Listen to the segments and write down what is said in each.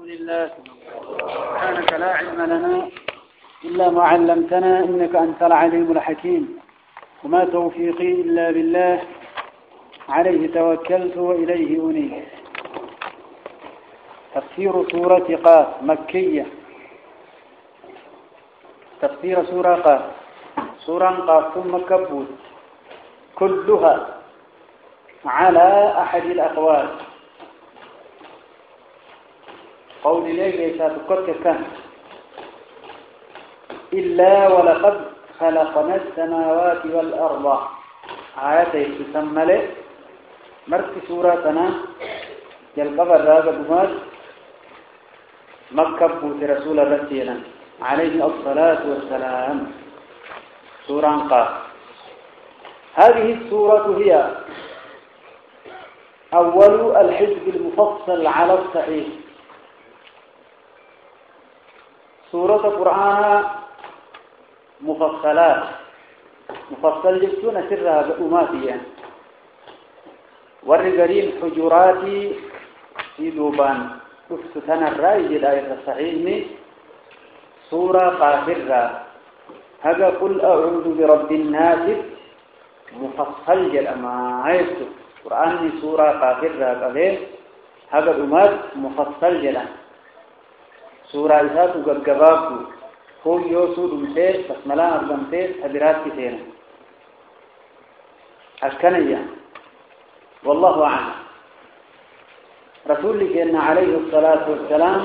لله سبحانك لا علم لنا إلا ما علمتنا إنك أنت العليم الحكيم وما توفيقي إلا بالله عليه توكلت وإليه أنيب. تفسير سورة قاف مكية. تفسير سورة قاف سورة قاف ثم كبوت كلها على أحد الأقوال. قول إليه ساتكت كان إلا ولقد خلقنا السماوات والأرض آياتي تسمى له مرك سورتنا يلقب الرابع بمال مكبوت رسول الله عليه الصلاة والسلام. سورة قاف. هذه السورة هي أول الحزب المفصل على الصحيح. سورة القرآن مفصلات مفصل جبتون سرها بأماتيا والرجالين حجراتي في دوبان تفتنا الرأي جداية الصحيح سورة قاهرة هذا قل أعوذ برب الناس مفصل جل أما هيستو قرآن سورة قاهرة قبل هذا أمات مفصل جل سورة إسات وقبابه هو يوسود مسير بسملان أرغمتير حضرات كثيرا أشكنيا والله أعلم. رسول الله عليه الصلاة والسلام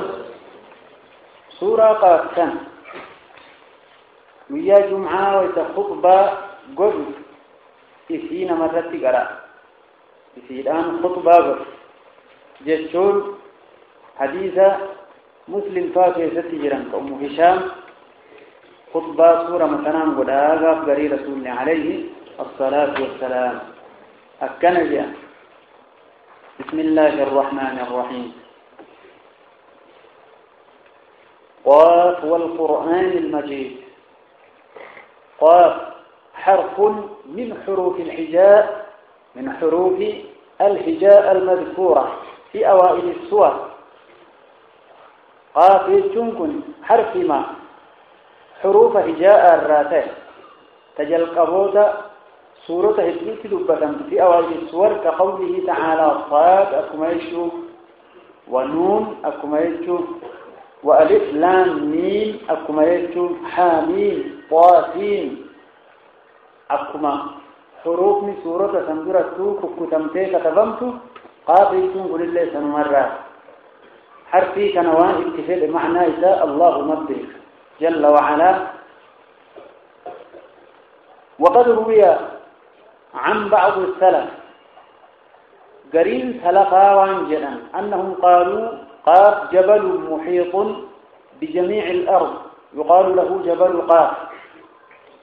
سورة قافتان ويا جمعة ويتخطبة قد إسينا مرتي قراء إسيدان خطبة قد جتشول حديثة مسلم فاتح ستجران كأم هشام خطبة سورة مثلا قد آغاف قري رسول الله عليه الصلاة والسلام. الكنجة. بسم الله الرحمن الرحيم. قاف والقرآن المجيد. قاف حرف من حروف الحجاء من حروف الحجاء المذكورة في أوائل السور. قاف جنكن حرف ما حروف هجاء الراتين تجل قبوضة سورة هجيك دبتا في أوائل السور كقوله تعالى صاد أكميشو ونون أكميشو وألف لام ميم أكميشو حاميم طاسين أكما حروف من سورة سندرة كتمتي كتبمت قابلتم قل الله سنمرة حرفي كنوان اتفال معنى إذا الله مبدئ جل وعلا. وقد روي عن بعض السلف قرين سلفا وانجلا أنهم قالوا قاف جبل محيط بجميع الأرض يقال له جبل قاف.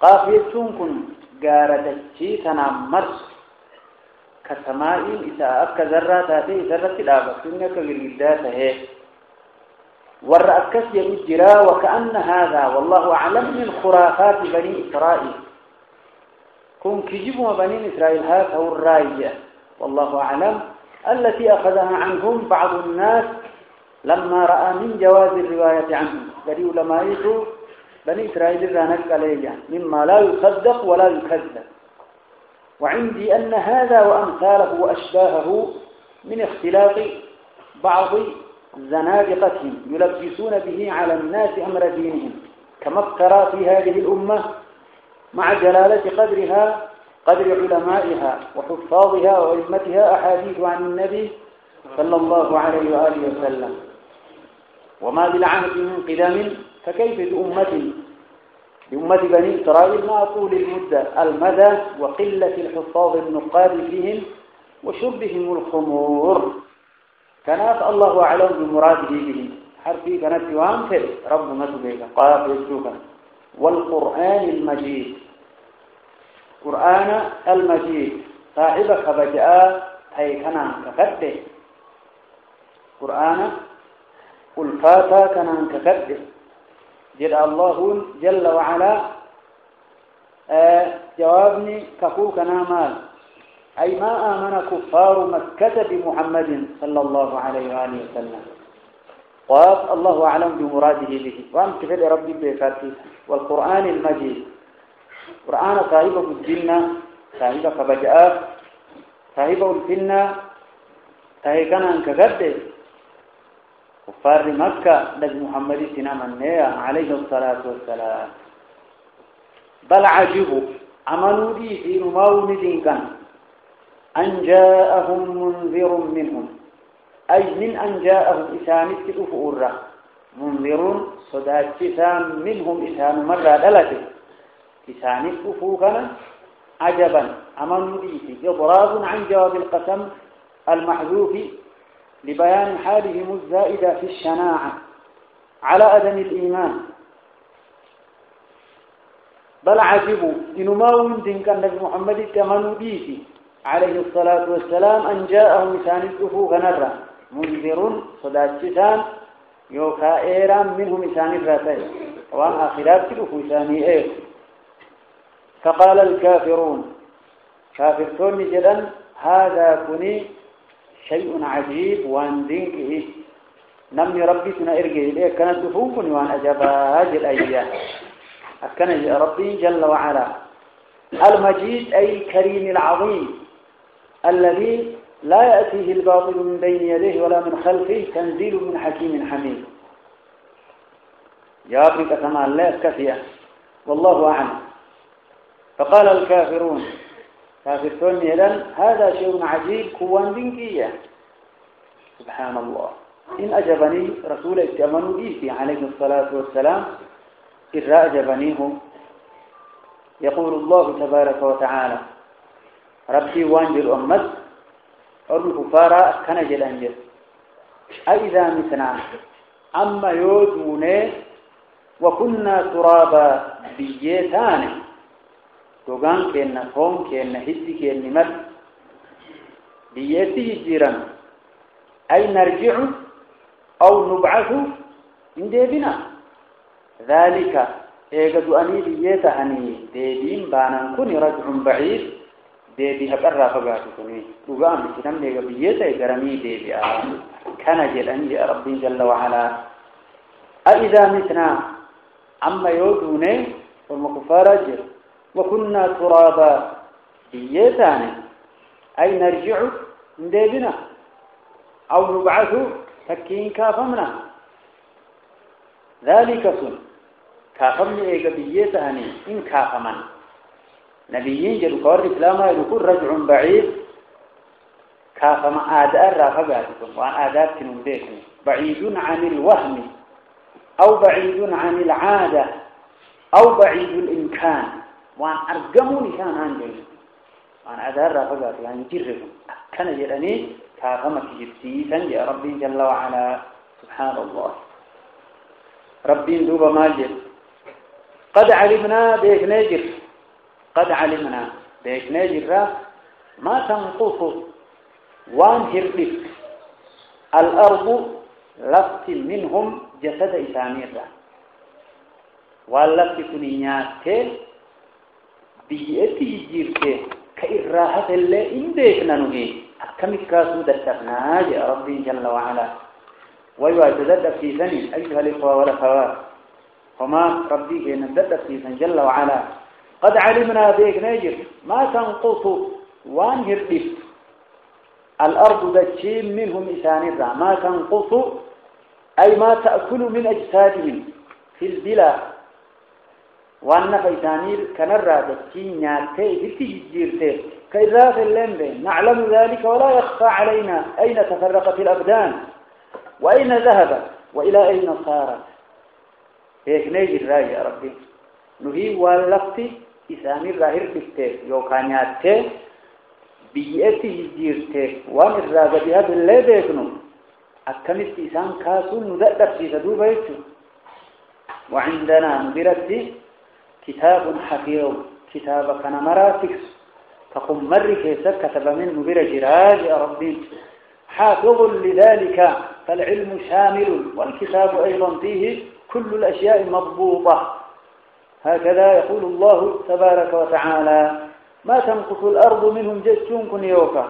قاف يتونكن قاردتشي تنامرس كسماء إذا أبكى ذراتاتي ذرة الآبا سنك قريداته والرأكس يجرى وكأن هذا والله أعلم من خرافات بني إسرائيل. كن كجبوا بني إسرائيل هذا هو الراية والله أعلم التي أخذها عنهم بعض الناس لما رأى من جواز الرواية عنهم. قالوا لما يجوا بني إسرائيل رانك عليها مما لا يصدق ولا يكذب. وعندي أن هذا وأمثاله وأشباهه من اختلاط بعض زنادقتهم يلبسون به على الناس أمر دينهم كما افترى في هذه الأمة مع جلالة قدرها قدر علمائها وحفاظها وأئمتها أحاديث عن النبي صلى الله عليه وآله وسلم. وما بالعهد من قدم فكيف بأمة بني إسرائيل مع طول المدى وقلة الحفاظ النقاد فيهم وشربهم الخمور. كانت الله أعلم بمراده به حرفي كانت يوامثل رب مسبيك قاف يسوكا. والقرآن المجيد. قرآن المجيد صاحب خبجاء هيكنا كفده قرآن الفاتا كنا كفده جل الله جل وعلا جوابني كفوكنا مال أي ما آمن كفار مكة بمحمد صلى الله عليه وآله وسلم قاف الله أعلم بمراده به وأنت في ربي بكاتي والقرآن المجيد قرآن صاحبه الجنة صاحبه كبجاء صاحبه الفنة صاحبنا أنك قد كفار مكة نبي محمد سنامنيا عليه الصلاة والسلام بل عجبوا عملوا دي في نماون دينكا أن جاءهم منذر منهم أي من أن جاءهم إسانت أفؤرة منذر صدات إسان منهم إسان مرة دلته إسانت أفوكنا عجبا عملوا دي في إضراب عن جواب القسم المحذوف لبيان حالهم الزائدة في الشناعة على أدم الإيمان بل عجبوا إنما من كان النبي محمد كمن بيه عليه الصلاة والسلام أن جاءهم إسان الأفوق نرى منذر صدات شتان يوكا إيران منهم إسان الراتين وأن آخرات الأفو إساني إيه فقال الكافرون كافرتون جدا هذا كني شيء عجيب وان دينك نمني ربي سنا ارجع إليه كانت تفوقني وان أجابها هذه الأيام أكن ربي جل وعلا المجيد أي الكريم العظيم الذي لا يأتيه الباطل من بين يديه ولا من خلفه تنزيل من حكيم حميد يا رب كما الله كثيرا والله أعلم فقال الكافرون كافرون إذن هذا شيء عجيب كوان دينكية سبحان الله إن أجبني رسول اتأمنوا به عليه الصلاة والسلام إذ أعجبنيه يقول الله تبارك وتعالى ربي وانجل أمت الكفار كان جلانجل أئذا متنا أما يوجونه وكنا ترابا بيتان دوغان كينا فوم كينا هدي كينا مد بيتي جيران أي نرجع أو نبعث من ديبنا ذلك إيقظ أني بيتهني ديبين بانا كوني رجع بعيد ديبي هبرا فقاتكني دوغان بكتن ليقى بيتي قرمي ديبي كان جلاني ربي جل وعلا أئذا متنا أما يوجونه والمكفار جل وكنا ترابا بيتان أي نرجع من ديبنا أو نبعث تكين كافمنا ذلك سن كافمنا إيقا بيتاني إن كافمن نبيين جلو قول الإسلام يقول رجع بعيد كافما آداء رافقاتكم وأن آداء تنمديكم بعيد عن الوهم أو بعيد عن العادة أو بعيد الإمكان وأن أرقموا لسان عندهم وأن أدار رفقات يعني جرهم كان جلني كافمة جبسيسا يا ربي جل وعلا سبحان الله ربي دوب ماجد قد علمنا بيك نجر قد علمنا بيك نجر ما تنقص وان هردف الأرض لفت منهم جسد إساميرا واللفت كنيات بيئتي جيرته كإراحة اللي إن بيكنا نهي كم كاسو دستفنا يا ربي جل وعلا ويوجد في ثاني أيها الإخوة والأخوات وما ربي ندد في ثاني جل وعلا قد علمنا بيك نجر ما تنقص وان هردف الأرض دجين منهم إسانرا ما تنقص أي ما تأكل من أجسادهم في البلا وأن فيتانير كنرى دجين ناتي تجيرتي كإذا في اللمبين نعلم ذلك ولا يخفى علينا أين تفرقت الأبدان وأين ذهب وإلى أين صارت هيك نجر راي يا ربي نهي واللفتي إسانرا هردفتي يوكانياتي بيئته جيرته وان الراجع بها بالله بيكنو أكملت إسان كاسون ندأت في ذدوبيت وعندنا مبرتي كتاب حفيظ كتاب كان مراتكس تقوم مرك كتب من مبر جراج يا ربي حافظ لذلك فالعلم شامل والكتاب أيضا فيه كل الأشياء مضبوطة هكذا يقول الله تبارك وتعالى ما تنقص الأرض منهم جسون كن يوكا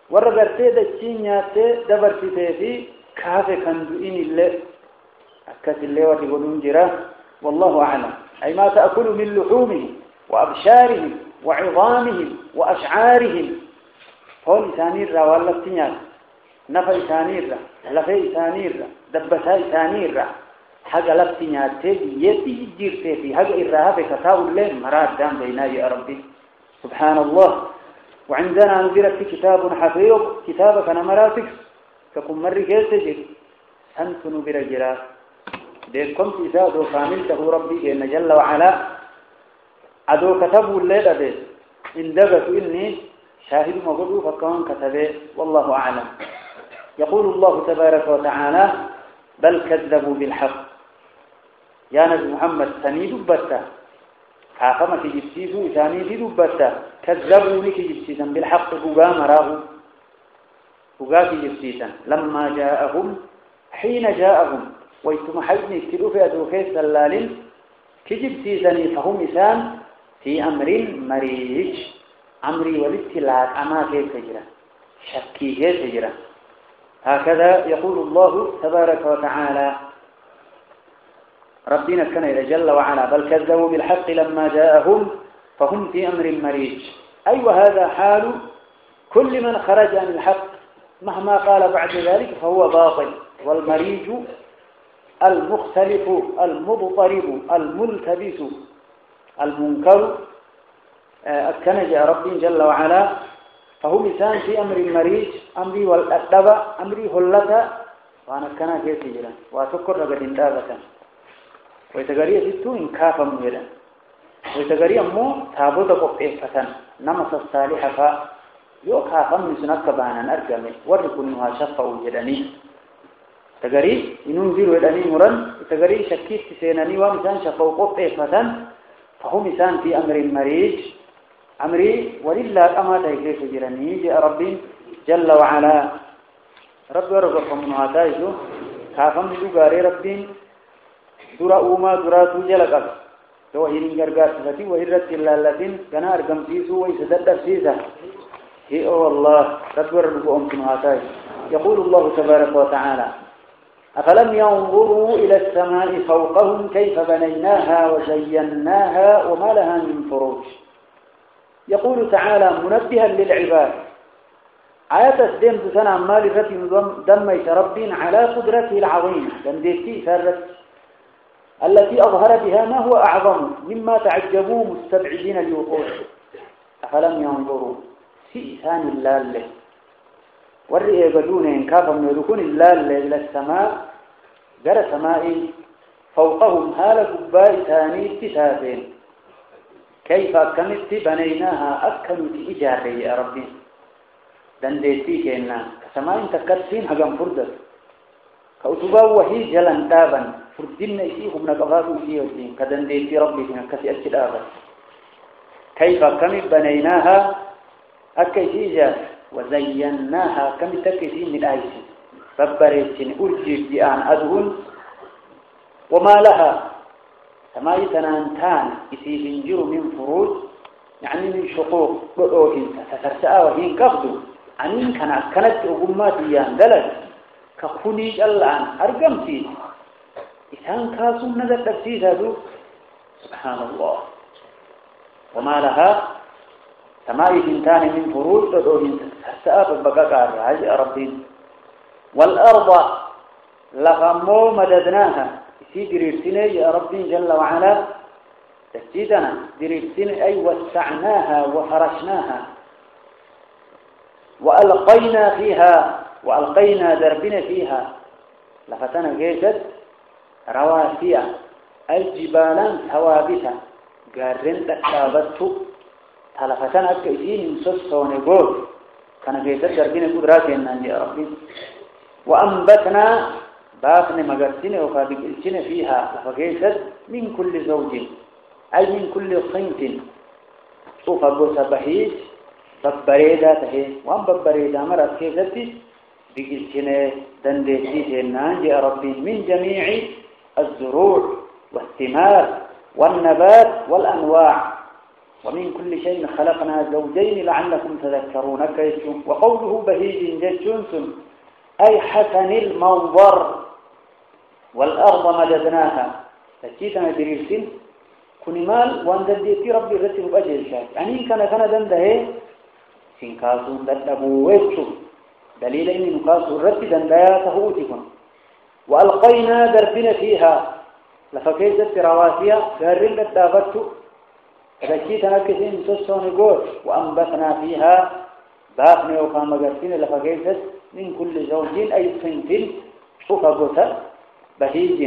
ورغرتي دجين ياتي دبرتي في كافي كان دين الله أكت الله وتقولون جراه والله أعلم. أي ما تأكل من لحومهم وأبشارهم وعظامهم وأشعارهم هون إسانير ولا التنيال نفى إسانير لفي إسانير دبسا إسانير حاجة لفتنيال تيجي يتي جيرتي في حاجة إرهاب كتاب الله مراد دام بينا يا ربي سبحان الله. وعندنا أنزلت كتاب حفيظ كتابك أنا مراتك ككم مرة كيسجل أنتم برجلا ديكم إسادو كاملته ربي إن جل وعلا عدو كتبوا الليلة دي إن دقت إني شاهد مقدو فكان كتبه والله أعلم. يقول الله تبارك وتعالى بل كذبوا بالحق يا نبي محمد سني دبتا حاكمة جبسيسو إساني في دبتا كذبوا لك جبسيسا بالحق فقا مراه فقا في جبسيسا لما جاءهم حين جاءهم ويتم حيث يكتلوا في أدوكي سلال كجبسيسني فهم إسان في أمر مريج أمري والابتلاء أما كيف تجرى شكي كيف تجرى. هكذا يقول الله تبارك وتعالى ربنا كان جل وعلا بل كذبوا بالحق لما جاءهم فهم في أمر مريج. أي وهذا حال كل من خرج عن الحق مهما قال بعد ذلك فهو باطل. والمريج المختلف المضطرب الملتبس المنكر أكنج ربي جل وعلا فهو إنسان في أمر مريج أمري والأدب أمري هلتا وأنا كنا كيف جرا وأتذكر رجل دابة ويتجري ستو إن كافا مهلا ويتجري أمو تابوت قطع فتن نمس الصالح فا يو كافا من سنك بانا نرجمه وركنها شفا وجدني تجري ينزل ودني مرن تجري شكيت سيناني ومثان شفا وقطع فتن فهو إنسان في أمر مريج أمري ولله أما تيكيف جراني جاء ربي جل وعلا رب ورزقكم من هاتايزو كافم جوغاري ربي درا أوما درا توجلقك تو هيرين غرغات فتي وهرت اللالتين كنا أرقم سيسو ويسدد سيسا هي الله رب ورزقكم من هاتايزو. يقول الله تبارك وتعالى أفلم ينظروا إلى السماء فوقهم كيف بنيناها وزيناها وما لها من فروج. يقول تعالى منبها للعباد آيات الدين سنة مال رتي دميت ربين على قدرته العظيمة دمديتي سرت التي أظهر بها ما هو أعظم مما تعجبوا مستبعدين الوقوع. أفلم ينظروا سئسان اللال والرئي بدون إنكافا من يكون اللال إلى السماء جرى سماء فوقهم هال قباء ثاني اتسافين كيف أكملت بنيناها أكملت إجاري يا ربي دنديتي كينا كسماء تكتفين حقا فردت كأتبا وحي جلن دابا فردين إسيهم نقضاتوا فيه كدنديتي ربي كسي أجل كيف أكملت بنيناها أكيسيجا وزيناها كم تكسين من آيس فبريتين أرجيك بآن أدهن وما لها سماي تنانتان يسيبنجر من فروج يعني من شقوق بؤوهن تترسأ وهن قبضوا عنين كانت أقماتيان دلت كخنيج الآن أرقمتي إسان كاسم ندى التفسير هذا سبحان الله. وما لها سماي تنتان من فروج بؤوهن تترسأ ببقاء الرعاج ربي. والأرض لغمو مددناها في دريرتنا يا ربي جل وعلا تسجيدنا دريرتنا أي وسعناها وفرشناها وألقينا دربنا فيها لفتنا جيشت رواسية الجبالان ثوابتة قارن تكابته تلفتنا أكيدين مسوسون يقول كان جيشت دربنا قدراتنا يا ربي. وأنبتنا باقنا مقرسنا وقابلنا فيها فقيست من كل زوج أي من كل صنف شوف أبو سبحيج ببريدة تهي وان ببريدة مرات كيستي بقلتنا دندتي جنان يا ربي من جميع الزروع والثمار والنبات والأنواع ومن كل شيء خلقنا زوجين لعلكم تذكرون كيسم. وقوله بهيج ججنسم أي حسن المنظر والأرض مددناها تجيتنا دريسين كوني مال واندديتي ربي رتب أجل شاك يعني كان دنده سنكاسون ددبو ويتشو دليل إني نكاسو رتب دنداياته أوتكم وألقينا دربنا فيها لفكيزت رواسيا قارين الدابتو فكيتنا كثير تسوني قول وأنبتنا فيها باقني وقام قرسين لفكيزت من كل زوجين أي صنف شفقوتا بهيج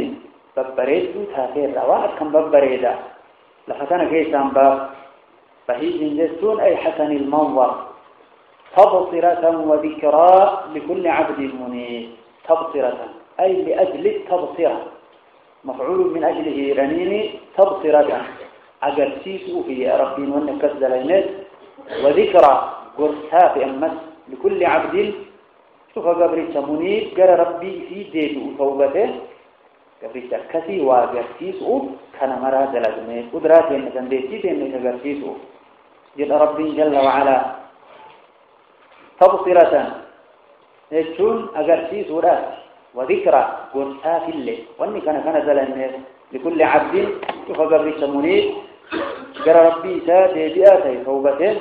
ببريد تاخير روان كم ببريدا لفتنا كيسان باب بهيج جسون أي حسن المنظر تبصرة وذكرى لكل عبد منيب تبصرة أي لأجل التبصرة مفعول من أجله رنيني تبصرة أجرسيس في ربي ونكس دلينات وذكرى قرصها في أمس لكل عبد شوف قبريت منيب قال ربي في ديته توبته قبريت كسي وقرسيس كان مراد لازمه قدرات إن ديتي إن قرسيس جل ربي جل وعلا تبصرة يجون أجرسيس ورات وذكرى قرصها في الليل واني كان دلينات لكل عبد شوف قبريت منيب قال ربي ديته توبته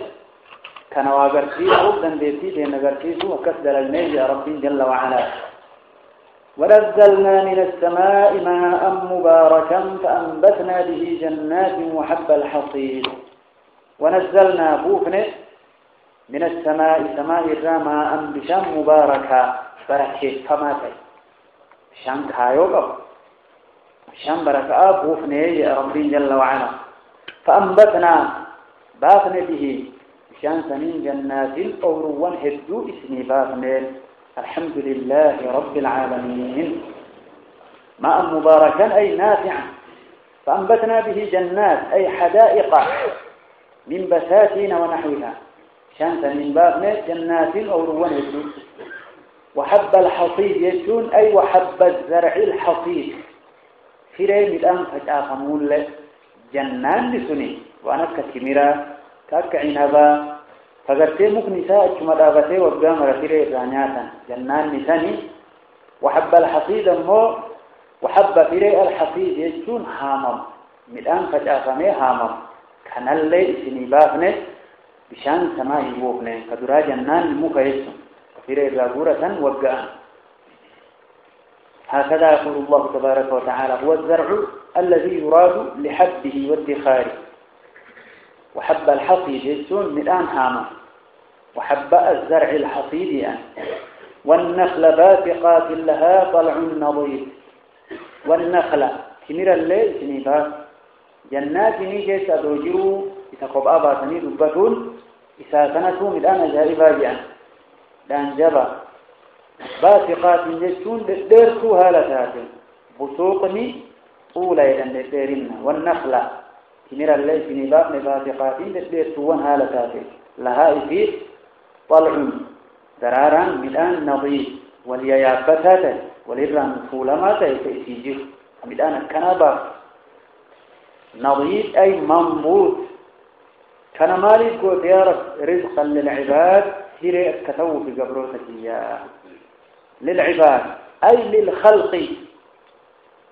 كان واقرسيسه دنديتي نقرسيسه وكسد الميل يا ربي جل وعلا ونزلنا من السماء ماء مباركا فأنبتنا به جنات وحب الحصيد ونزلنا بوفن من السماء سماء الرماء بشام مباركا بركة فماتي شام كايوغ شام بركة بوفن يا ربي جل وعلا فأنبتنا باثن به شان سنين جنات أوروان هدو اسمي باغميل الحمد لله رب العالمين ماء مباركا أي نافعا فأنبتنا به جنات أي حدائق من بساتين ونحوها شان سنين باغميل جنات أوروان هدو وحب الحصيد يجون أي وحب الزرع الحصيد فريم الآن فتاقمون جنان لسنين وأنا كتمرا كاك عنبا فقرتي مكنساء كما دابتي وقام رفيري إرانياتا جنان نساني وحب الحصيد هو وحب فريق الحصيد يجون هامم ملان فتاقمي هامم كان اللي سنباغني بشان سماء يبوغني كدرا جنان مكيسون فريق راغورة وقام هكذا يقول الله تبارك وتعالى هو الزرع الذي يراد لحبه وادخاره وحب الحصيد يجسون ملآن هاما وحب الزرع الحصيد يعني والنخل باسقات لها طلع نضيد والنخل كمير الليل سنيبات جنات نيجي سادوجروا يتقب آباتني دبتون إساتنتوا ملآن جائبا يعني لأن جبا باسقات يجسون ديرتوا هالتات بسوقني طولة إلى ديرنا والنخل كمير الليل سنباب نباتقاتين لتبيرتوان هالتاتي لها إثير طلع درارا ملآن نظيف واليابتات والإران فولمات يتأسيجه ملآن الكنبة نظيف أي منبوط كان مالي قوت يارف رزقا للعباد هيري كتو في قبروتك للعباد أي للخلق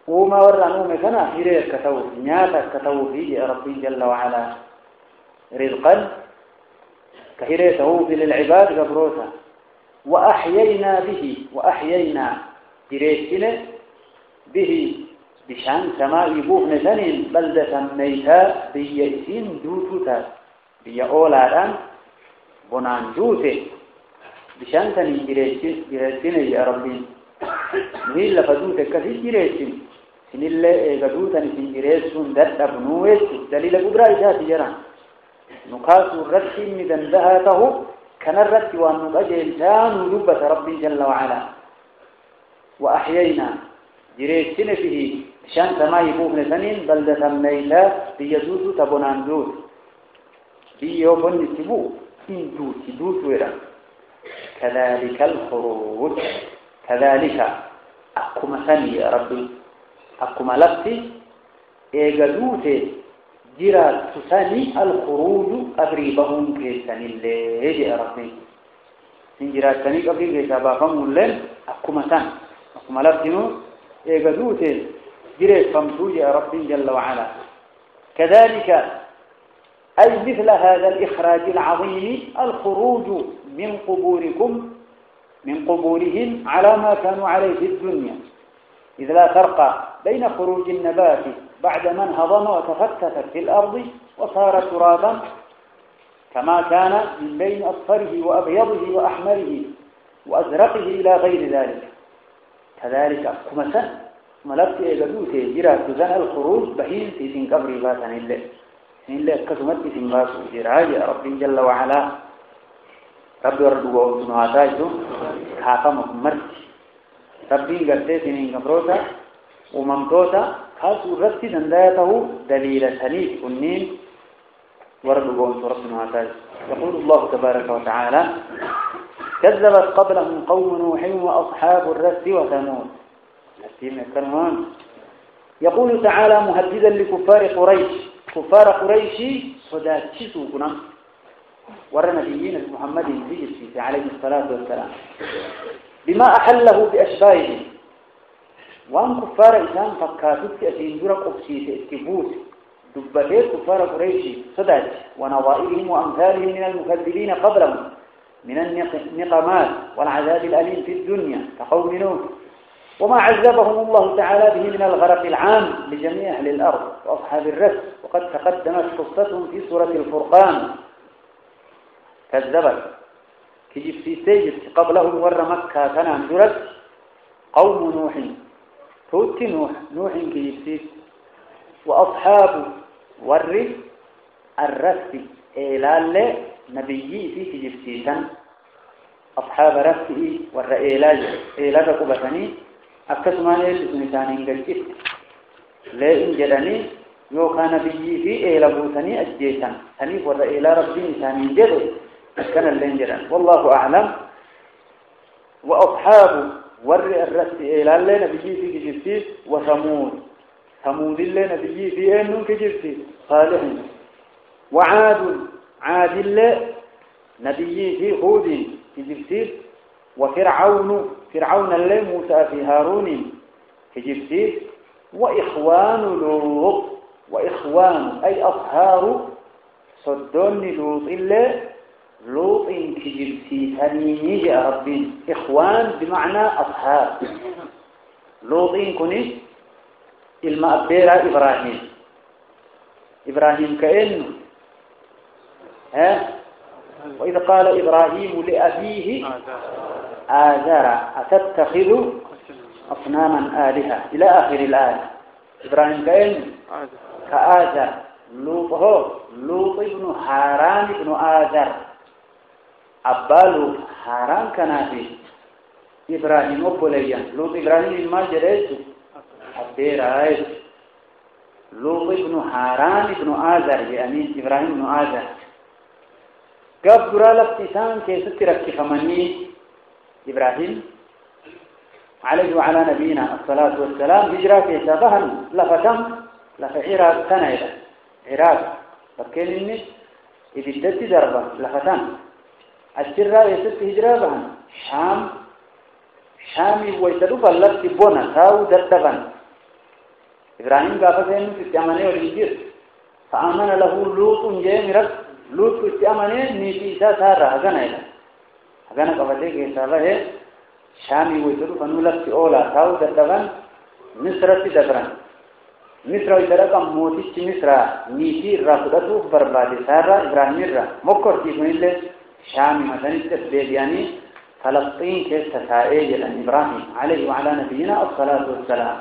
وما ورانو مكنا هيري كتو نياتا كتو في ربي جل وعلا رزقا كهيري توفي للعباد قبروتا وأحيينا بريسنا به بشان سماء يبوه نسنين بلدة ميتا بيئسين دوتوتا بيئولاران بنان دوتي بشان تنين بريسنا يا ربي نهي لفدوتا كثير بريسنا سنين لفدوتا نسين بريسون دات أبنوه دليل قدرة إشاء تجران نقاس الرد مدن ذهاته كان الرد والنقاج إنسان لبة ربي جل وعلا وأحيينا جريسين فيه شان سما يبوه سنين بلدة ميلا بيزوز تبنان دوت بيوبن تبو إن دوت ويرا كذلك الخروج كذلك أقوم ثاني يا ربي أقوم لفتي إيجادوتي جرى تساني الخروج أقريبهم كيسان الليل يا ربي إن جرى تساني أقريب كيسابهم الليل أكمتان أكملتنو إيقادوت جريت فمتوج يا رب جل وعلا. كذلك أي مثل هذا الإخراج العظيم الخروج من قبوركم من قبورهم على ما كانوا عليه في الدنيا، إذ لا فرق بين خروج النبات بعد من هضم وتفتت في الأرض وصار ترابا كما كان من بين أصفره وأبيضه وأحمره وأزرقه إلى غير ذلك. كذلك كمسا ملبت إيقادوت جرات ذن الخروج بحين في سنقبر باتن الله إلا كسمت سنباس جراج رب جل وعلا. رب يردو سنواتاجو حاقم مرت ربي قرتي سنين قبروتا وممتوتا خاص رتي دندايته دليل سنيد كنين وردو سنواتاج. يقول الله تبارك وتعالى كذبت قبلهم قوم نوح وأصحاب الرس وثمود. يقول تعالى مهددا لكفار قريش، كفار قريش صداتشتوا كنا ورى نبيين محمد بيجي عليه الصلاة والسلام بما أحله بأشباهه، وأن كفار إسلام فكاتت أسين درق أبسيس اتبوت دبتين كفار قريش صدات ونظائرهم وأمثالهم من المكذبين قبلهم من النقمات والعذاب الأليم في الدنيا كقوم نوح، وما عذبهم الله تعالى به من الغرق العام لجميع أهل الأرض وأصحاب الرس، وقد تقدمت قصتهم في سورة الفرقان. كذبت كجب في سيد قبلهم ور مكة كان درس قوم نوح توت نوح كجب سيد وأصحاب ور الرس إلال نبيي في كجب سيدا أصحاب رسه ور إلال قبتني أكسمان الإنسانين قلت لا إن جلني يوكا نبيي في إلبوتني أجيسا تنيف ور إلى ربي إنسانين جدو كان اللين جلن والله أعلم. وأصحاب ور الرس إلال نبيي في كجبتي ثمود اللي نبيي في أنهم كجبتي صالح، وعاد اللي نبيي في هود كجبتي، فرعون اللي موسى في هارون كجبتي، وإخوان لوط أي أصهار صدون لوط اللي لوط كجبتي ثانيني جاء ربي إخوان بمعنى أصهار لوط كني المأبيرة إبراهيم كأنه وإذا قال إبراهيم لأبيه آزر أتتخذ أصناما آلهة إلى آخر الآية. إبراهيم كأن كآزر لوط ابن حاران ابن آزر أبا لوط حاران كنافي إبراهيم أبوليا لوط إبراهيم ما جريته أبير آية لوط ابن حاران ابن آزر يعني إبراهيم ابن آزر قاب درا لفتسان كيست ركفمني إبراهيم عليه وعلى نبينا الصلاة والسلام هجرة كيسابها لفتم لفعراق سنة عراق فكين إني إذا ادت دربا لفتم السرى يست هجرة بها شامي ويتدوب اللفت بونا تاو دردبا إبراهيم قافة إنه في التعماني والإنجير فآمن له لوط جامرك لوط في التعماني نيتي سارة هغانا قفتي كيسابه شامي ويتدوب أنه لفت أولا تاو دردبا مصر تدبرا مصر ويترقم موتيش مصر نيتي رافضته بربادي سارة إبراهيم الرا مكر تيكون اللي شامي مثلا تسبيل يعني فلسطين كيف تسائل عن إبراهيم عليه وعلى نبينا الصلاة والسلام.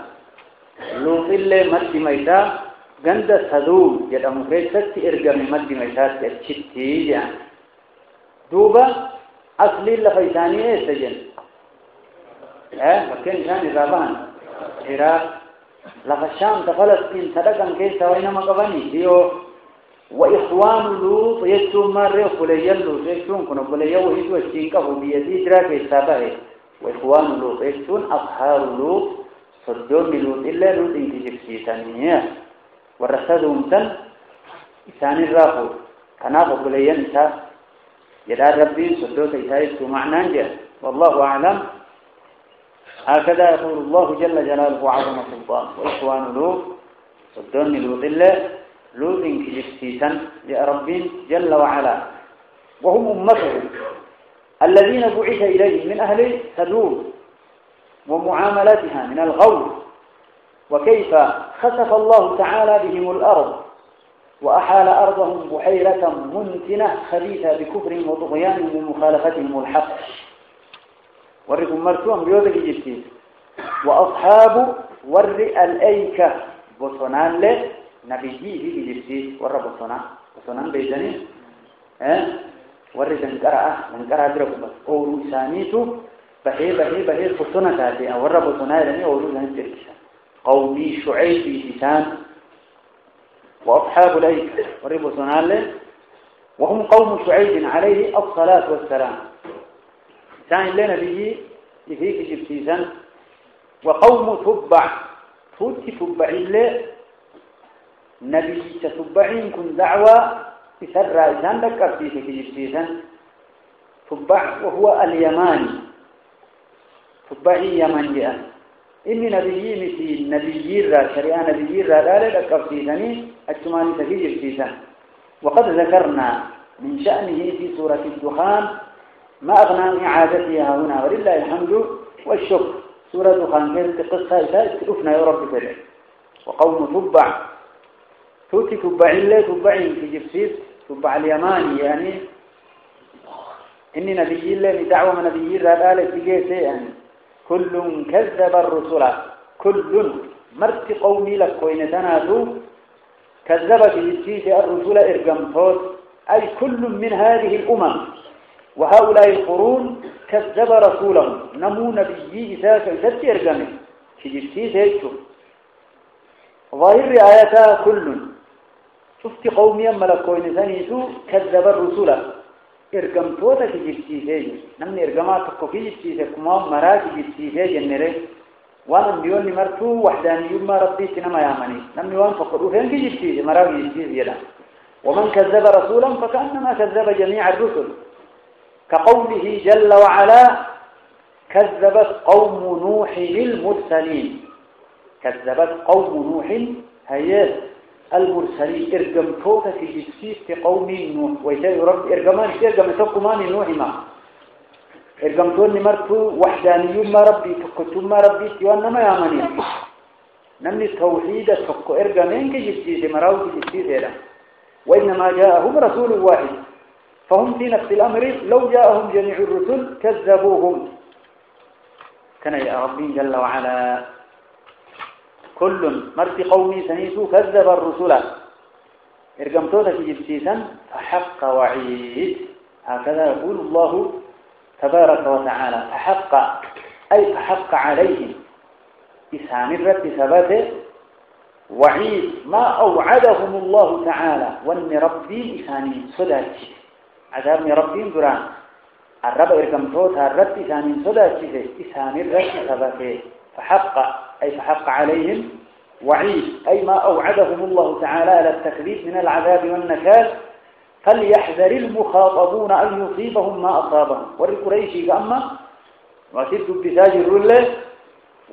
لوط اللي مد ميتا غند سدوم جدا مفرد إرقم مد ميتا تشتي يعني دوبا أصلي لفيتاني سجن مكان كان رابان عراق لفشام تفلسطين تدقن كيف وينما قبني ديو وإخوان لوط يسوم مرة فليا لوط يسوم كنا فليا وهيدو الشينكه بيدي دراك يسابه وإخوان لوط يسون أصحاب لوط صدون لوط إلا لوط انتجب سيسانية ورسدهم تن إسان الرافو كنافو فليا نساء يدار ربي صدوت إسائل معنى جاء والله أعلم. هكذا يقول الله جل جلاله وعظم سلطان وإخوان لوط صدون لوط الله لوط كجبسيسا لرب جل وعلا وهم أمته الذين بعث إليهم من أهل سدوم ومعاملتها من الغول وكيف خسف الله تعالى بهم الأرض وأحال أرضهم بحيرة منتنة خبيثة بكفرهم وطغيانهم ومخالفتهم الحق وركم مرسوم بيوضك جبتين وأصحاب ور الأيكة بصنان له نبيجي في جبتين ور بصنان بيزاني ور لنقرأ دركم أولو سانيتو بهي بصنة تاتي ور بصنان لني أولو سانيتو قومي شعيب بيسان وأصحاب الأيكة ور بصنان له وهم قوم شعيب عليه الصلاة والسلام ثاني لنا به يفيك جبتيزا وقوم تبع فوتي تبع الله نبي تتبعين كن دعوة يسرى إذن لك فيك جبتيزا تبع وهو اليماني تبعي يماني إني نبيي مثل نبيي را شريعة نبيي را لا لك فيزني التماني تفي جبتيزا وقد ذكرنا من شأنه في سورة الدخان ما أغنى عن إعادتها هنا ولله الحمد والشكر سورة دخان كانت قصة إسألفنا يا رب كذلك وقوم تبع توتي تبع الله تبعين في جبسيس تبع اليماني يعني إني نبي الله بدعوة من نبي الله آلة تجيسي يعني كل كذب الرسول كل مرت قومي لك وإن تناتوا كذب في جبسيس الرسول إرقمتوت أي كل من هذه الأمم وهؤلاء القرون كذب رسولهم نمو نبيي إذا كذبت إرقمه في جبسيس هيتشو ظاهر آياتها كل شفت قوميا ملكوين ثانيتو كذب الرسول إرقمتوتا في جبسيس نمني إرقمات في جبسيس كمام مرا في جبسيس جنره وانا بيوني مرتو وحداني يوم ما ربي سنما يامني نمني وان فقروا فين في جبسيس مرا في جبسيس يلا ومن كذب رسولا فكأنما كذب جميع الرسل كقوله جل وعلا كذبت قوم نوح المرسلين كذبت قوم نوح هي المرسلين إرقمتوتا في جبسيس قوم نوح ويسأل رب إرقمتوكم ماني نوح ما إرقمتوني مرتو وحداني ما ربي فكتم ما ربي سيوانا ما يامني نمني التوحيد فكو إرقمين كجبسيس مراو كجبسيس وإنما جاءهم رسول واحد فهم في نفس الأمر لو جاءهم جميع الرسل كذبوهم كان يا ربي جل وعلا كل مرت قومي سنيسو كذب الرسل إرقمتوتا في جبسيسا فحق وعيد هكذا يقول الله تبارك وتعالى فحق أي فحق عليهم إسامرة ثباته وعيد ما أوعدهم الله تعالى وأن ربي إساني صداتي عذاب ربي دران الرب إرقمتوتا الرب إساني صداتي إسامرة ثباته فحق أي فحق عليهم وعيد أي ما أوعدهم الله تعالى على التكذيب من العذاب والنكال فليحذر المخاطبون أن يصيبهم ما أصابهم والقريشي أما وسيد بساجر الله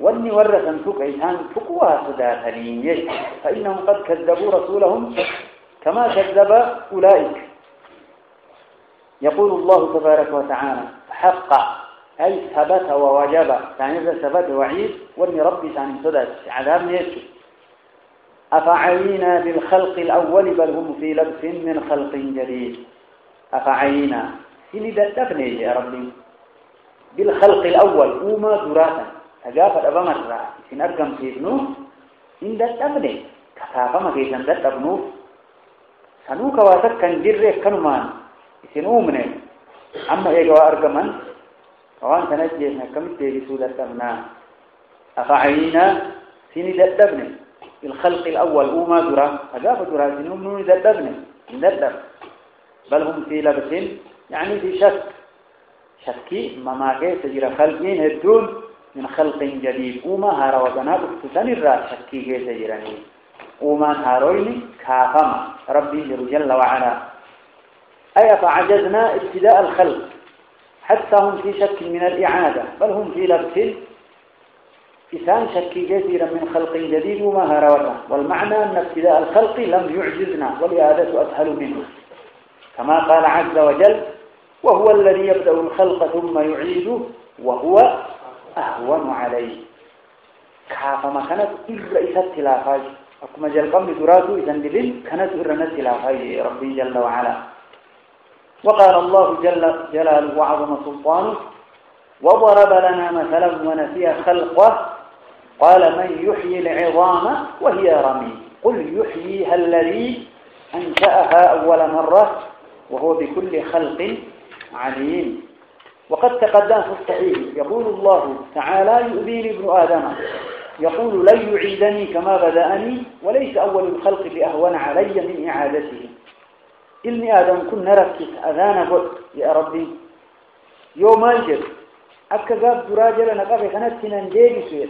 واني ورثا تقعيتان تقوى صداها لينيش فإنهم قد كذبوا رسولهم كما كذب أولئك يقول الله تبارك وتعالى حق أي ثبت ووجب يعني إذا ثبت وعيد واني ربي ثاني صدات عذاب يسو أفعينا بالخلق الأول بل هم في لبس من خلق جديد أفعينا سني دفني يا ربي بالخلق الأول وما دراتا تجافت أبا مرة سنرقم سيبنو إن دفني كفافة ما كيسان دفنو سنوك واسك كان جره كنمان سنومني أما إيجوا أرقمان وان تنجينا كم تيجي سودة تبنا أفعينا سني دبني الخلق الأول وما درا أجاب درا سنهم نون دبني ندب بل هم في لبس يعني في شكي ما كي تجرى خلقين هدون من خلق جديد وما هارا وجناب تسني الرا شكي كي تجراني وما هارويني كافما ربي جل وعلا أي فعجزنا ابتداء الخلق حتى هم في شك من الإعادة بل هم في لبس إنسان شكي كثيرا من خلق جديد وما هروته، والمعنى أن ابتداء الخلق لم يعجزنا والإعادة أسهل منه، كما قال عز وجل: وهو الذي يبدأ الخلق ثم يعيده وهو أهون عليه. كافما كانت إرئيسة تلافاج أكما جلقم دراتو إذن دلين كانت إرنا تلافاج ربي جل وعلا. وقال الله جل جلاله وعظم سلطانه: وضرب لنا مثلا ونسي خلقه قال: من يحيي العظام وهي رميم قل يحييها الذي أنشأها أول مرة وهو بكل خلق عليم. وقد تقدم في الصحيح يقول الله تعالى: يؤذيني ابن آدم يقول: لن يعيدني كما بدأني وليس أول الخلق بأهون علي من إعادته. إلمي آدم كن نركز أذانا يا ربي يوم الجد أكذاب دراجل نقف خنتنا نجيب سويت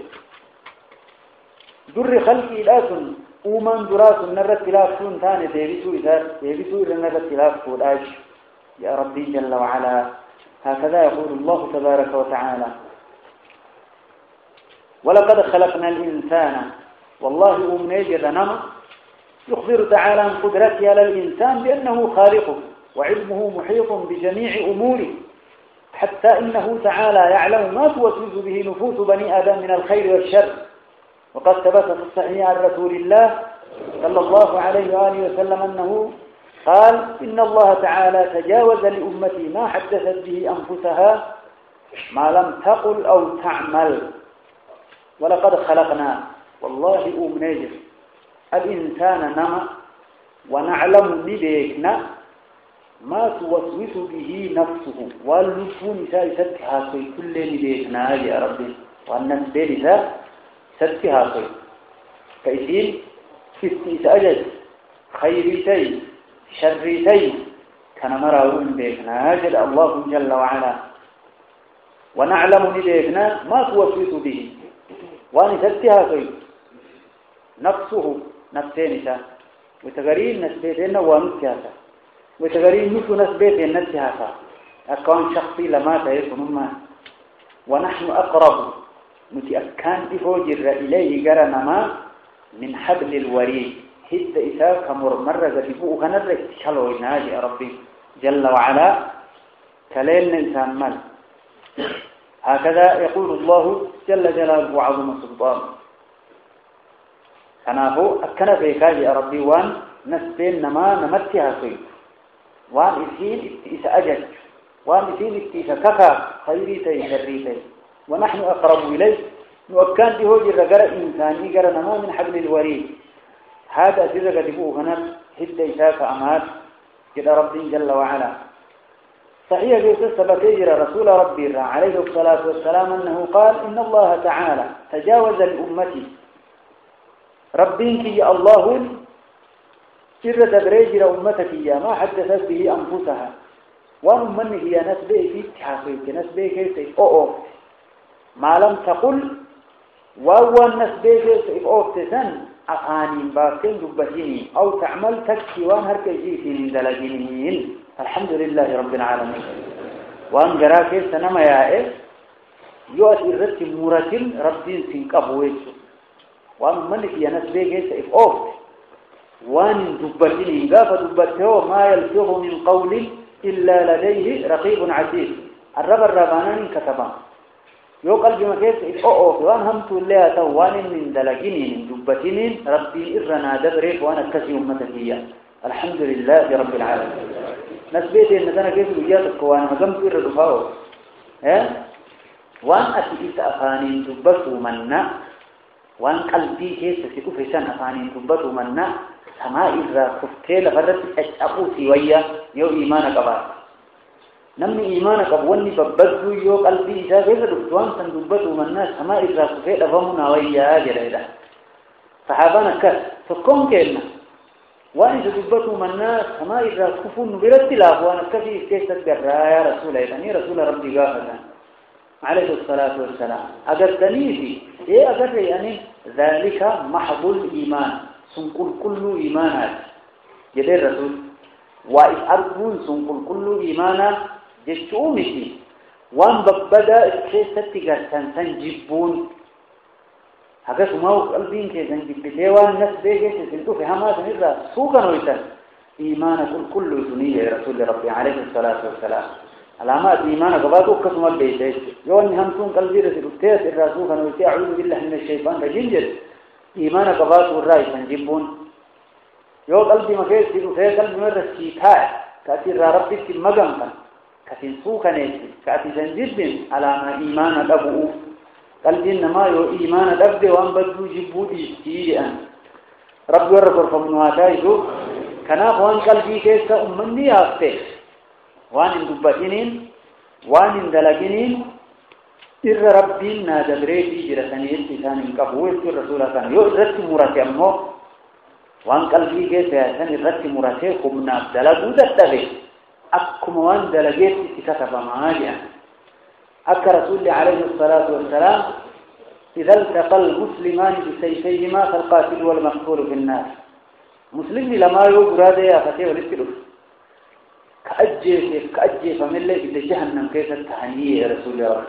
در خلقي لاسن ومن دراس نرد تلافون ثاني ديبسو إذا نرد تلافون آج يا ربي جل وعلا. هكذا يقول الله تبارك وتعالى: ولقد خلقنا الإنسان والله أمنيجد نما. يخبر تعالى عن قدرته على الإنسان بأنه خالقه وعلمه محيط بجميع أموره، حتى إنه تعالى يعلم ما توسوس به نفوس بني آدم من الخير والشر. وقد ثبت في الصحيح عن رسول الله صلى الله عليه وآله وسلم أنه قال: إن الله تعالى تجاوز لأمتي ما حدثت به أنفسها ما لم تقل أو تعمل. ولقد خلقنا والله أمنيجر الإنسان نما ونعلم بذلكنا ما توسوس به نفسه والنفون ستها في كل بذلكنا يا ربي والناس بذلك ستها في كيسين استئسأجد خيرتين شريتين كان مراون بذلكنا جل الله جل وعلا. ونعلم بذلكنا ما توسوس به وأن ستها في نفسه نفسينسا وتغرين نسبيتنا ونسياسا وتغرين نسو نسبيتنا نسياسا أكون شخصي لما تيكون. ونحن أقرب متأكان إفوجر إليه قرنا ما من حبل الوريد هد إساك مرمرة بفوق نرك شلو ناجي ربي جل وعلا كليلنا إنسان مال. هكذا يقول الله جل جلاله وعظم سلطانه. كنافو أكنا فيكاج يا ربي وان نسبين نما نمتها في وان إسين إسأجج وان إسين إسككا خيريتي شريتي. ونحن أقرب إليه نؤكان بهوجي رقر إنساني قر نما من حبل الوريد. هذا سرق دفوه هنا هد إساك أمات جل ربي جل وعلا. صحيح في قصة يجرى رسول ربي عليه الصلاة والسلام أنه قال: إن الله تعالى تجاوز لأمتي ربينك يا الله سر تبريجر أمتك يا ما حدثت به أنفسها وأمنك يا نسبه في تحقيق نسبه كيف ما لم تقل وهو النسبه كيف تسن أفاني باكين دبتيني أو تعمل تكسيوان هركيسين دلجينين. الحمد لله رب العالمين. وأن جراكي سنما يائل يؤتي الرتب مرتب ربين سنكبويت وأن منك يا نسبه كيف وأن دبتيني قاف دبته ما يلفظ من قول إلا لديه رقيب عتيد. الرب الربانان كتبان يو قلبي ما كيف وأن همت الله توان من دلجينين دبتينين ربي إرنا دبريك وأنا كسي أمتكيا. الحمد لله رب العالمين. نسبيتي مثلا كيف وجاتك وانا مقام في الرفاو وان أتئس أفانين تبتوا منا وان قلبي كيف سيكفشان أفانين تبتوا منا سماء إذا كفتيل فرد أشأقوتي ويا يو إيمانك بار نمني إيمانك بواني ببدو يو قلبي إذا كيف دكتوان سندبتوا منا سماء إذا كفتيل أفهمنا ويا جريدا. صحابانا كس فكون كيلنا وأن تدبتوا من الناس كما إذا كفون برتلاف وأنا كفي كيف تقرأ يا رسول الله رسول ربي قافنا عليه الصلاة والسلام أقدني في إيه أقدر يعني ذلك محض الإيمان سنقول كل إيمانات جدي الرسول وإذ أرجون سنقول كل إيمانا جشومتي وأن ببدأ كيف تقرأ سنجبون هذا سماو قلبين كي زنجب بتوان الناس بيجي سنتو في حماس نرى سوكا نويتا إيمانك كل سنية يا رسول ربي عليه الصلاة والسلام علامات إيمانك بعض كسم البيت يوم هم سون قلبي رسول تيس الرسول كانوا يعوذ بالله من الشيطان كجنجر إيمانك بعض الرأي سنجبون يوم قلبي ما كيس في قلبي مرة سيكاء كأتي ربي في مجمع كأتي سوكا نيسي كأتي سنجبين علامة إيمانك أبوه قلبي إنما يو إيمانك أبدي وأن بدو جبودي تيجي رب ورقر فمنواتايزو كنا وان قلبي كيس أمني آفته وان اندبتنين وان اندلقنين إر ربين نادبريتي جرساني التسان انقفوه الرسول كان يؤرد مراتي أمه وان قلبي كيس يسان الرد مراتي خبنا دلقو دتغي أكم وان دلقيت تكتب معاجئا أكا رسول عليه الصلاة والسلام إذا التقى المسلمان بسيفيهما فالقاتل والمقتول في النار مسلم لما يقرأ يا فتي ولكن كأجي فمن إلى جهنم كيف التهنية يا رسول الله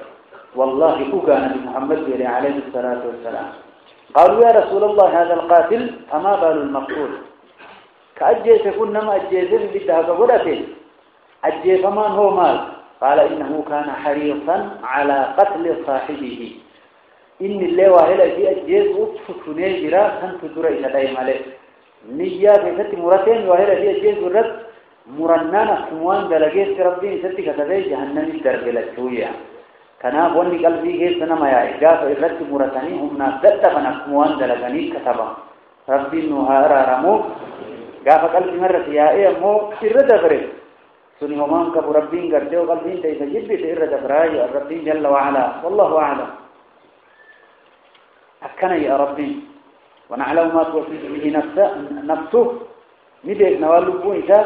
والله أقى نبي محمد عليه الصلاة والسلام قالوا يا رسول الله هذا القاتل فما بال المقتول كأجي فكن ما أجي ذل بدها قبرته أجي فمان هو مال قال إنه كان حريصا على قتل صاحبه إن الله وهلا في أجي وفتني جرا سنت دري دائما له نية في مرتين وهلا في أجي الرد مرننا كموان دلقيت ربي ستي كتبه جهنم الدرب للشوية كنا بني قلبي جيت سنما يا إجاف الرد مرتاني هم نادت فنا كموان دلقني كتبه ربي نهار رمو جاف قلبي مرة يا إيه مو الرد فرد سني همان كبر ربي قرده قلبي تيجي جبت الرد فراي ربي جل وعلا والله أعلم أكنا يا ربي ونعلم ما توفي به نفسه نديك نوالبون إذا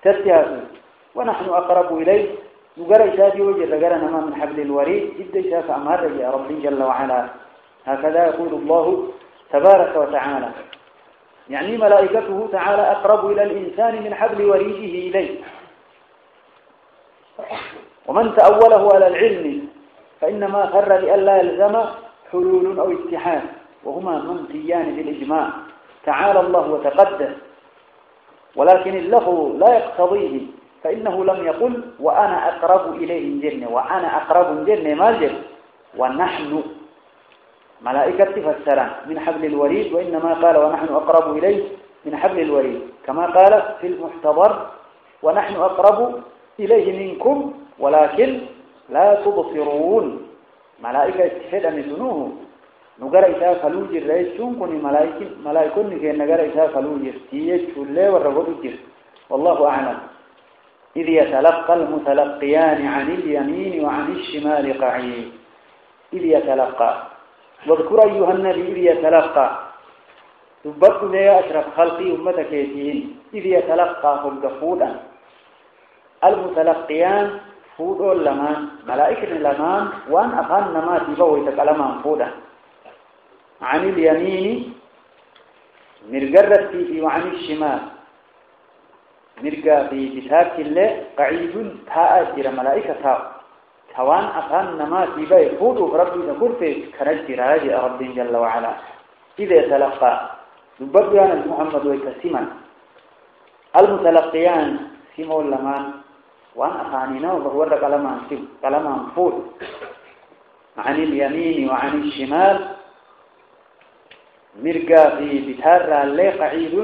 تتياسو ونحن أقرب إليه نقرأ إشادي وجه رقرنا ما من حبل الوريد جدا إشاف أمهر يا ربي جل وعلا هكذا يقول الله تبارك وتعالى يعني ملائكته تعالى أقرب إلى الإنسان من حبل وريده إليه ومن تأوله على العلم فإنما خر لألا يلزم حلول أو اتحاد وهما منفيان بالإجماع تعالى الله وتقدس ولكن اللفظ لا يقتضيه فإنه لم يقل وأنا أقرب إليه الجنة وأنا أقرب الجنة ما الجنة ونحن ملائكة فسران من حبل الوريد وإنما قال ونحن أقرب إليه من حبل الوريد كما قال في المحتضر ونحن أقرب إليه منكم ولكن لا تبصرون ملائكة استفاد من سنوه نقرأ إذا فلوجر رئيسون كوني ملائكون كي نقرأ إذا فلوجر تيجي شلة والرغب الجر والله أعلم إذ يتلقى المتلقيان عن اليمين وعن الشمال قعيد إذ يتلقى واذكر أيها النبي إذ يتلقى تبقى لي أشرف خلقي أمتك يتين إذ يتلقى فودا المتلقيان فودو اللمان ملائكة اللمان وان أفان نما تبوي تكلمان فودا عن اليمين مرقرة فيه وعن الشمال مرقى في بتاك الله قعيد تاء ملائكة تاء كوان أفان نما تبوي فودو ربي نقول في كنجر هذه رب جل وعلا إذا يتلقى يبقى محمد ويكسما المتلقيان سمو اللمان وان أخانينا وهو كلمان فود عن اليمين وعن الشمال مرقى في بتار اللي قعيد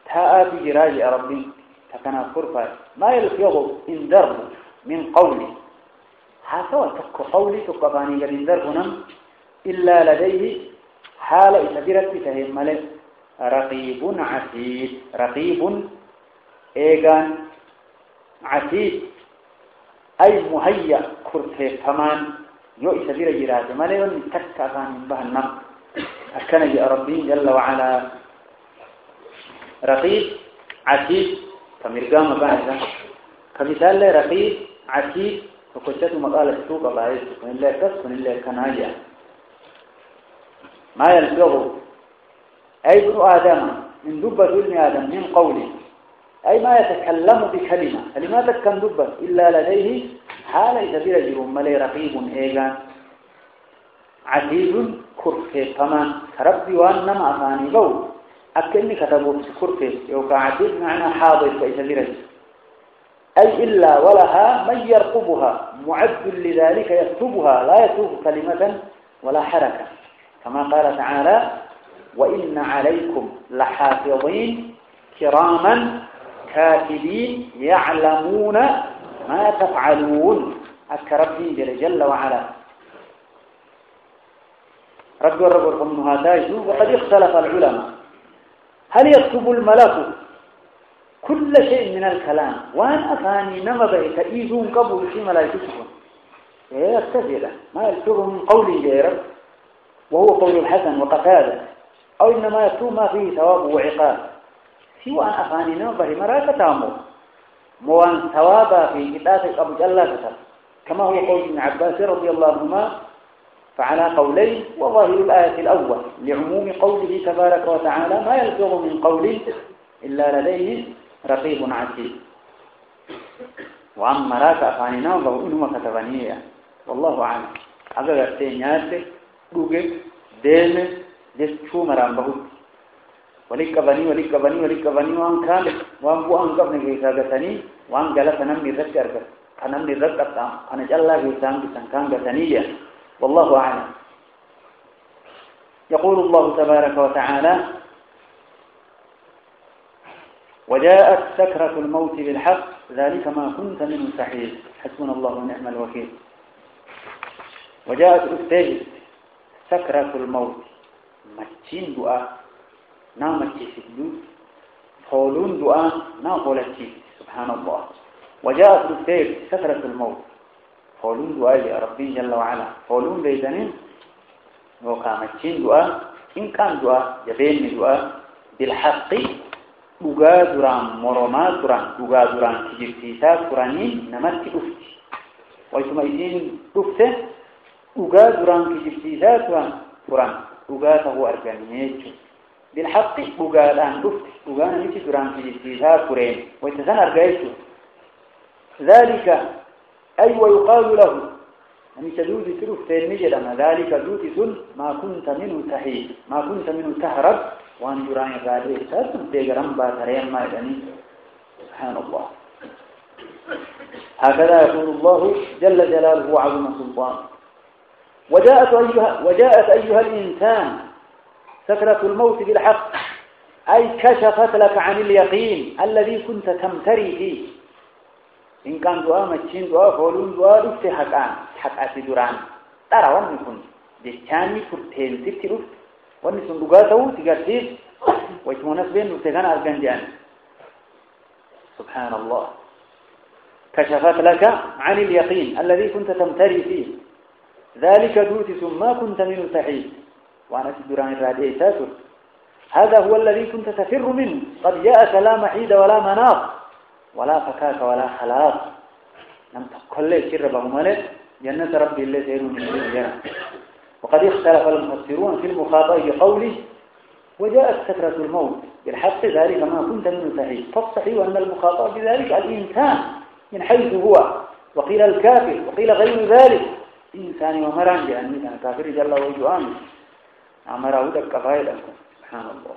تاء بجراج ربي تكنا فرفا ما يلفظ إن درب من قولي هذا تك قولي تقباني قد إن دربنا إلا لديه حال إتبرت بتهم ملك رقيب عتيد رقيب إيغان عتيد أي مهيأ كرته فمان يو إتبر جراج ملك تك أغاني بهنم أكن يا ربي جل وعلا رقيب عتيد فمرقام بعده كمثال رقيب عتيد فكشته مقالة سوق بعيد من الله كس من الله كناجع ما يلفظه أي ابن آدم من دبة ابن آدم من قوله أي ما يتكلم بكلمة كلماتك كم دبة إلا لديه حال إذا جرم ملي رقيب إيغان عزيز كرفي فما ربي وانما أفاني بو أكني كتبوا في كرفي يوقع عزيز معنى حاضر فإذا درج أي إلا ولها من يرقبها معد لذلك يكتبها لا يكتب كلمة ولا حركة كما قال تعالى وإن عليكم لحافظين كراما كاتبين يعلمون ما تفعلون أكربي جل وعلا رب وربكم هذا وقد اختلف العلماء هل يكتب الملك كل شيء من الكلام وان أفاني نمضي تأيزون قبل في ملائكتكم يكتفي ما يكتب من قولي جيرب وهو قول الحسن وقتادة أو إنما يكتب ما فيه ثواب وعقاب سوى أن أفاني نمضي مراكة تامو موان ثوابا في كتابة أبو جلال كما هو قول ابن عباس رضي الله عنهما فعلى قولين وظاهر الآية الأول لعموم قوله تبارك وتعالى ما يلفظ من قول إلا لديه رقيب عتيد وأما راك أفانينا وإنما كتبانية والله أعلم أقول السينيات دوغي دين جسو مرام بهو ولك بني وان كان وان بو أنقب نجيسا قتني وان جلس نمي ذكر أنا من ذكر أنا جل جيسان بسنكان قتنية والله أعلم يقول الله تبارك وتعالى وجاءت سكرة الموت بالحق ذلك ما كنت منه تحيد حسبنا الله ونعم الوكيل وجاءت أستاذ سكرة الموت مجين دعاء نامتي سجدود قولون دعاء ناقولتي سبحان الله وجاءت أستاذ سكرة الموت قولون دعاء يا ربي جل وعلا قولون بيدنين وقامتين دعاء إن كان دعاء يبين دعاء بالحق dhugaa duraan moromaa turan dhugaa duraan kijibsiisaa turaniin namatti dhufti waytuma isiin dhufte dhugaa duraan kijibsiisaa turan dhugaa ta'uu argannee jechuudha bilhaqqi dhugaadhaan dhufte dhugaa namichi duraan kijibsiisaa tureen wayta san argaa jechuudha ذلك أي ويقال له namicha duuti dhufte inni jedhama ذلك duuti sun ما كنت منه تحيد ما كنت منه تهرب وان جران غادي تاسم بيغرام باتريم ما يعني سبحان الله هكذا يقول الله جل جلاله وعظم سلطانه وجاءت أيها الإنسان سكرة الموت بالحق أي كشفت لك عن اليقين الذي كنت تمتري فيه إن كان دعاء مجين دعاء فولون دعاء رفت حقات جران ترى وان يكون جيشاني فرتين ستي رفت وأن صندوقاته تقرتيس ويتمونس بين وتغنى الجنجان سبحان الله كشفت لك عن اليقين الذي كنت تمتري فيه ذلك دوتس ما كنت منه تحيد وأنا تدران الرادئ تاسر هذا هو الذي كنت تفر منه قد جاءك لا محيد ولا مناط ولا فكاك ولا خلاص لم تقل لي شر بهمالك جنة ربي اللي سيرون من الجنة وقد اختلف المفسرون في المخاطب بقوله وجاءت سكرة الموت بالحق ذلك ما كنت منه تحيد فالصحيح أن المخاطب بذلك الإنسان من حيث هو وقيل الكافر وقيل غير ذلك إنسان ومران جأني كان كافر جل وجوان أمره دك فائدة سبحان الله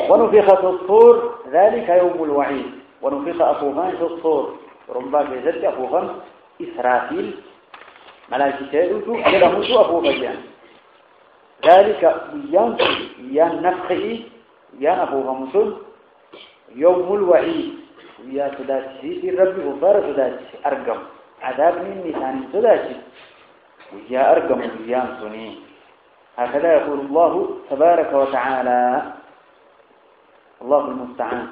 ونفخ في الصور ذلك يوم الوعيد ونفخ أفوفان في الصور رمبا في ذلك أفوفان إسرافيل ملائكة يدوتوا يلمسوا أفوفان ذلك يان نفخي يان أفوفان مسل يوم الوعيد ويا سداتي في ربي غفار سداتي أرقم عذاب من نسان سداتي ويا أرقم ويان سني هكذا يقول الله تبارك وتعالى الله المستعان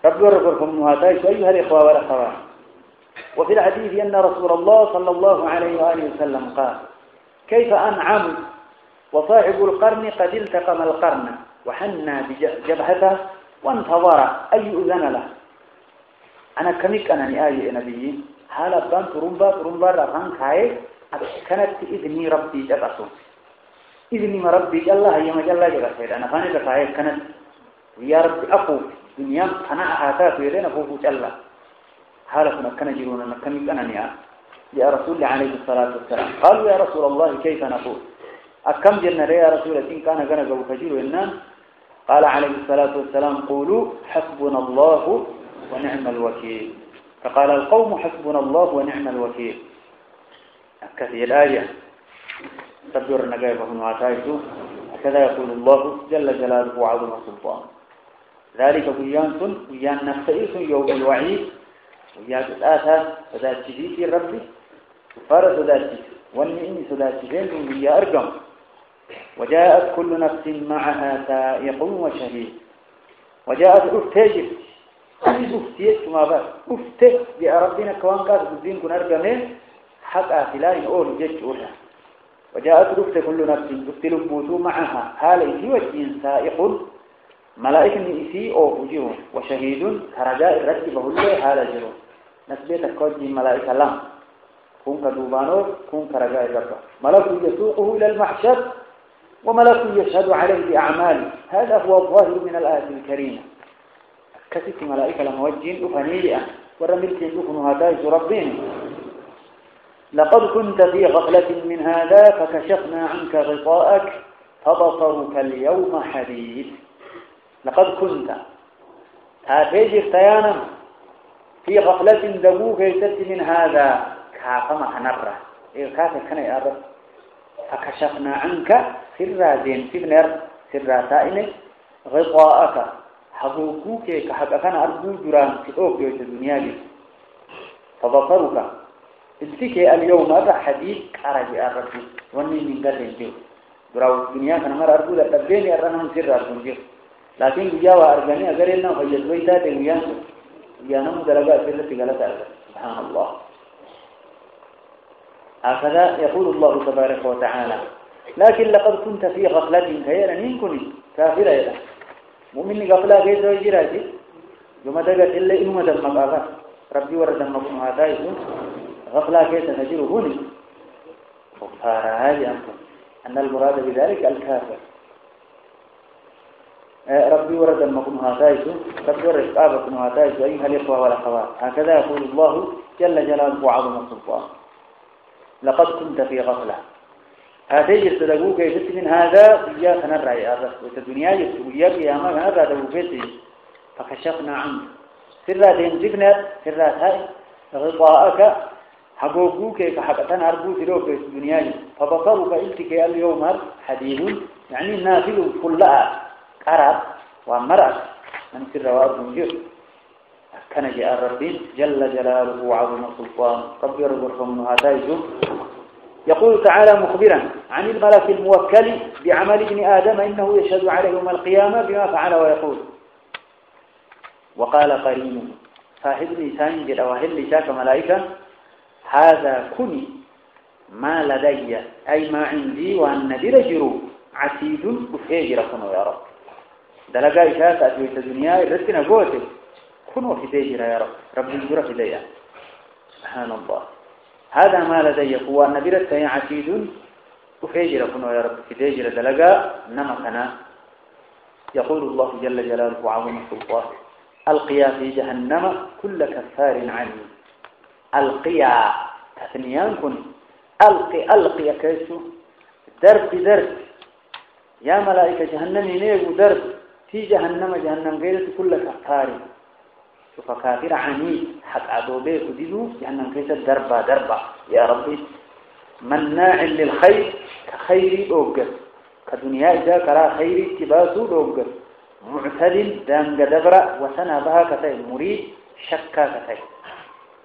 رب ورفركم هاتايش أيها الإخوة والأخوات وفي الحديث أن رسول الله صلى الله عليه وآله وسلم قال كيف أنعم وصاحب القرن قد التقم القرن وحنى بجبهته وانتظر أن يؤذن له أنا كميك أنا نآية نبي حال أبان ترنبا رفان كاي كانت إذني ربي جبسون إذني ما ربي الله يما جل جبسون أنا فاني لكاي كانت ويا ربي أقو دنيا أنا أعطاك ويدين أفوه جل حالكم كان جيرونا كميك أنا نآية يا رسول عليه الصلاة والسلام قالوا يا رسول الله كيف نقول أكم جنة يا رسول الله كان جنة فجير إنان قال عليه الصلاة والسلام قولوا حسبنا الله ونعم الوكيل فقال القوم حسبنا الله ونعم الوكيل كثير الآية تبدر النجايبهم وعتائده هكذا يقول الله جل جلاله وعظم سلطانه ذلك ويان نفسئيس يوم الوعيد ويان الآثار فذات شديد ربي وفارس ذات والمئن ذات شديد ويا أرقم وجاءت كل نفس معها سائق وشهيد وجاءت أفتاجر أفتيت ما بس أفتت بأربنا كوان قاس الدين كن أرقمين حق آخلين أول جيش أولها وجاءت رفت كل نفس تلبوتوا معها هالئ وجين سائق ملائكة إسي أو فجيه وشهيد كرجاء رتبه الله هذا جرو نسبة كوجي ملائكة لام كون كدوبانو كون كرجاء رتبه ملك يسوقه إلى المحشر وملك يشهد عليه بأعماله هذا هو الظاهر من الآية الكريمة كثير ملائكة لموجين أفنيئة ورملت يدخنها تايز ربين لقد كنت في غفلة من هذا فكشفنا عنك غطاءك فبصرك اليوم حديد لقد كنت تاتيجر تيانا في غفلة دبوك يتت من هذا كافما حنرة كافا كان يأرب فكشفنا عنك سر دين سبنر سر سائن غطاءك حقوقك كحقا كان أرجو جران في أوكيو الدنيا دي فبصرك التكي اليوم هذا حديث أرجع الرجل وني من قرن جو براو الدنيا كان مر أرجو لتبين أرنا سر أرجو جو لكن بجاوا أرجاني أجر إنه فجد بيتات ويانا مدرجات سر تجلس أرجع سبحان الله هكذا يقول الله تبارك وتعالى لكن لقد كنت في غفلة خيرا إن كنت كافرة يدا مؤمن غفلة كيف يجري يوم تجد إلا إنه مدام مقابل ربي ورد المقام هذا غفلة كيف تجري هوني فهذه أنتم أن المراد بذلك الكافر ربي ورد المقام هذا ربي ورد آبكم هذا أيها الإخوة والأخوات هكذا يقول الله جل جلاله وعظم السلطان لقد كنت في غفلة هذا يستدقوك يجب من هذا إياك نرعي وفي الدنيا يستدقوك إياما هذا دوفته فكشفنا عنه سرات ينزفنا سرات هاي غطاءك حقوقك كحقتنا أرجوك لوك في الدنيا فبصرك إلتك اليوم حديد يعني النافل كلها قرب ومرأة من سر وأرض جر كان جاء الرب جل جلاله وعظم السلطان رب يرزقهم من هذا يقول تعالى مخبرا عن الملك الموكل بعمل ابن آدم إنه يشهد عليه يوم القيامة بما فعل ويقول وقال قرينه صاحب لسان جل وهل لساك ملائكة هذا كني ما لدي أي ما عندي وأن درجر عتيد وفيجر كنوا يا رب دلقا إشاك أتويت الدنيا الرسكنا قوتي كنوا في ديجر يا رب رب الجرى في ديجر سبحان الله هذا ما لدي هو أن درجت عتيد وفيجر كنوا يا رب في ديجر دلقا نمكنا يقول الله جل جلاله وعظم السلطان ألقيا في جهنم كل كفار عنيد ألقيا تثنيان كن ألقي كيسو درب يا ملائكة جهنم ينيقوا درب في جهنم غيرت كل كفار شوف كافر عنيد حق عدوبه كديدو جهنم كيسة دربا يا ربي مناع للخير كخير أوقف كدنيا إذا كرا خير اتباسو أوقف معتدل دام دبرة وسنى بها كتاي مريد شكا كتاي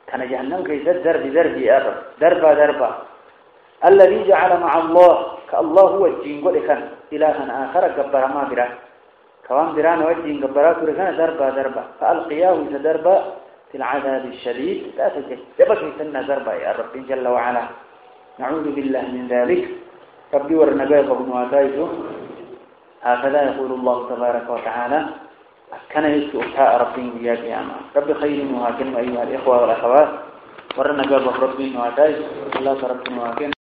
كان جهنم كيسة درب يا رب دربا الذي جعل مع الله كالله هو الجين قل كان إلها آخر قبر ما برا كوان بران والجين قبرا كان دربا فألقياه دربا في العذاب الشديد لا تجد يبقى سنة دربا يا رب جل وعلا نعوذ بالله من ذلك ربي ورنبيه ابن واتايته هكذا يقول الله تبارك وتعالى كان يسوء ربي وياك يا أمان ربي خير وهاكم أيها الإخوة والأخوات ورنبيه ربي واتايته الله ربي وهاكم